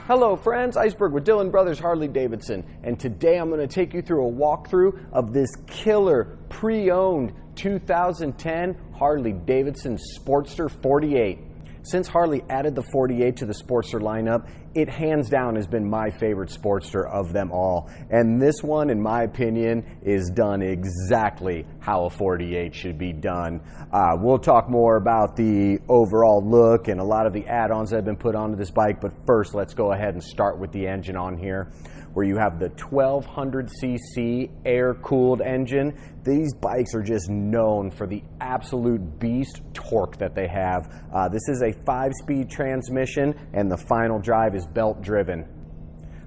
Hello friends, Iceberg with Dillon Brothers Harley Davidson, and today I'm going to take you through a walkthrough of this killer pre-owned 2010 Harley Davidson Sportster 48. Since Harley added the 48 to the Sportster lineup, it hands down has been my favorite Sportster of them all. And this one, in my opinion, is done exactly how a 48 should be done. We'll talk more about the overall look and a lot of the add-ons that have been put onto this bike, but first let's go ahead and start with the engine on here, where you have the 1200cc air-cooled engine. These bikes are just known for the absolute beast torque that they have. This is a 5-speed transmission, and the final drive is belt-driven.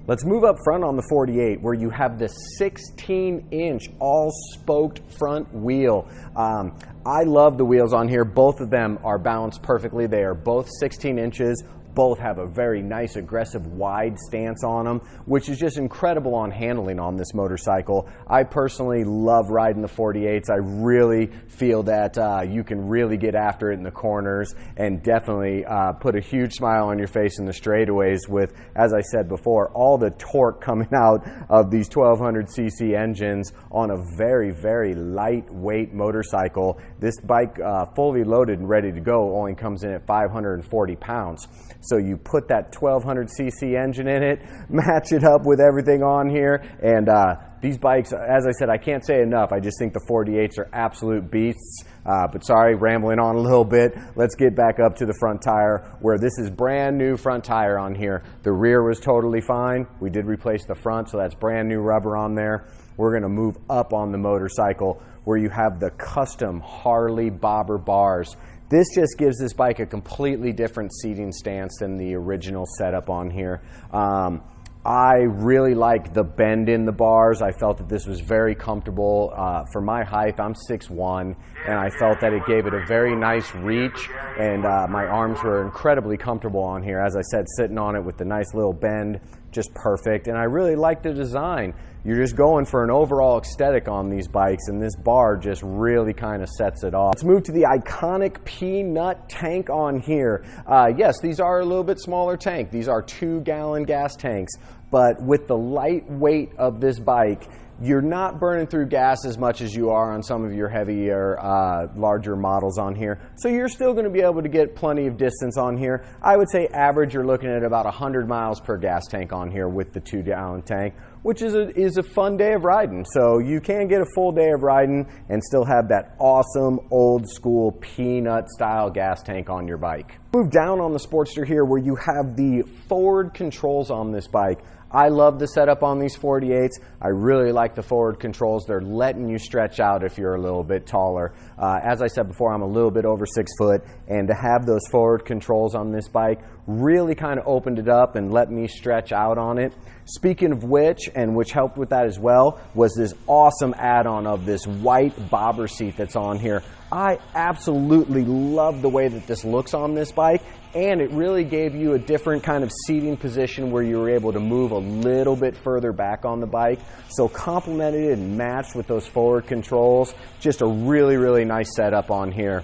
Let's move up front on the 48, where you have the 16-inch all-spoked front wheel. I love the wheels on here. Both of them are balanced perfectly. They are both 16 inches. Both have a very nice, aggressive, wide stance on them, which is just incredible on handling on this motorcycle. I personally love riding the 48s. I really feel that you can really get after it in the corners and definitely put a huge smile on your face in the straightaways with, as I said before, all the torque coming out of these 1200cc engines on a very, very lightweight motorcycle. This bike, fully loaded and ready to go, only comes in at 540 pounds. So you put that 1200cc engine in it, match it up with everything on here, and these bikes, as I said, I can't say enough. I just think the 48s are absolute beasts. But sorry, rambling on a little bit. Let's get back up to the front tire, where this is brand new front tire on here. The rear was totally fine. We did replace the front, so that's brand new rubber on there. We're going to move up on the motorcycle, where you have the custom Harley bobber bars. This just gives this bike a completely different seating stance than the original setup on here. I really like the bend in the bars. I felt that this was very comfortable. For my height, I'm 6'1", and I felt that it gave it a very nice reach, and my arms were incredibly comfortable on here. As I said, sitting on it with the nice little bend, just perfect, and I really like the design. You're just going for an overall aesthetic on these bikes, and this bar just really kind of sets it off. Let's move to the iconic peanut tank on here. Yes, these are a little bit smaller tank. These are 2-gallon gas tanks, but with the light weight of this bike, you're not burning through gas as much as you are on some of your heavier, larger models on here. So you're still going to be able to get plenty of distance on here. I would say average, you're looking at about 100 miles per gas tank on here with the 2-gallon tank, which is a fun day of riding. So you can get a full day of riding and still have that awesome old school peanut style gas tank on your bike. Move down on the Sportster here, where you have the forward controls on this bike. I love the setup on these 48s. I really like the forward controls. They're letting you stretch out if you're a little bit taller. As I said before, I'm a little bit over 6 foot, and to have those forward controls on this bike really kind of opened it up and let me stretch out on it. Speaking of which, and which helped with that as well, was this awesome add-on of this white bobber seat that's on here. I absolutely love the way that this looks on this bike, and it really gave you a different kind of seating position where you were able to move a little bit further back on the bike. So complemented and matched with those forward controls. Just a really, really nice setup on here.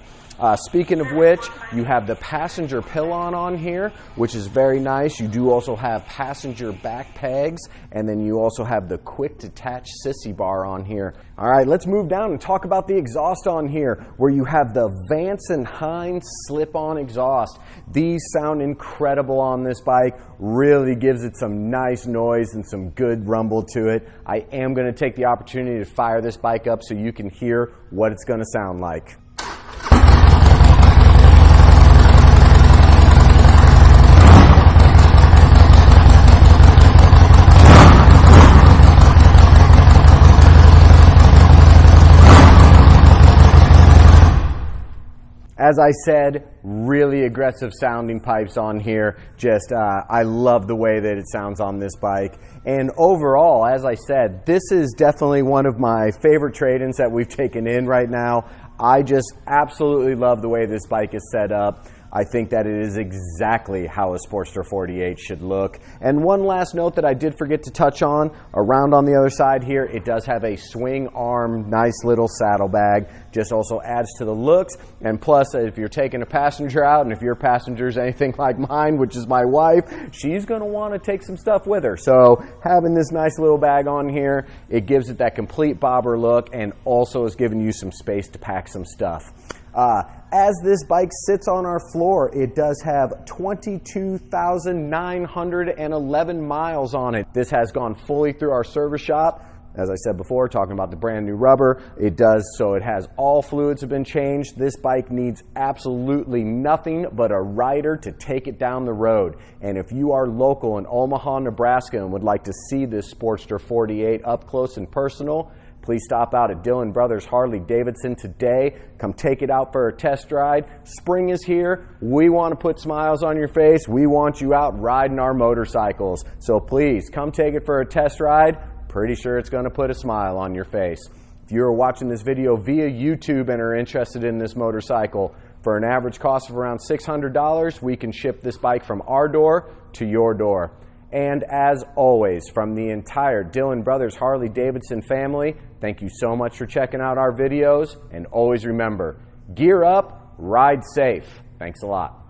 Speaking of which, you have the passenger pillon on here, which is very nice. You do also have passenger back pegs, and then you also have the quick detach sissy bar on here. All right, let's move down and talk about the exhaust on here, where you have the Vance and Hines slip-on exhaust. These sound incredible on this bike. Really gives it some nice noise and some good rumble to it. I am going to take the opportunity to fire this bike up so you can hear what it's going to sound like. As I said, really aggressive sounding pipes on here. Just, I love the way that it sounds on this bike. And overall, as I said, this is definitely one of my favorite trade-ins that we've taken in right now. I just absolutely love the way this bike is set up. I think that it is exactly how a Sportster 48 should look. And one last note that I did forget to touch on, around on the other side here, it does have a swing arm, nice little saddlebag. Just also adds to the looks. And plus, if you're taking a passenger out, and if your passenger's anything like mine, which is my wife, she's going to want to take some stuff with her. So having this nice little bag on here, it gives it that complete bobber look and also is giving you some space to pack some stuff. As this bike sits on our floor, it does have 22,911 miles on it. This has gone fully through our service shop. As I said before, talking about the brand new rubber, it does, so it has all fluids have been changed. This bike needs absolutely nothing but a rider to take it down the road. And if you are local in Omaha, Nebraska and would like to see this Sportster 48 up close and personal, please stop out at Dillon Brothers Harley Davidson today. Come take it out for a test ride. Spring is here. We want to put smiles on your face. We want you out riding our motorcycles. So please come take it for a test ride. Pretty sure it's going to put a smile on your face. If you're watching this video via YouTube and are interested in this motorcycle, for an average cost of around $600, we can ship this bike from our door to your door. And as always, from the entire Dillon Brothers Harley Davidson family, thank you so much for checking out our videos. And always remember, gear up, ride safe. Thanks a lot.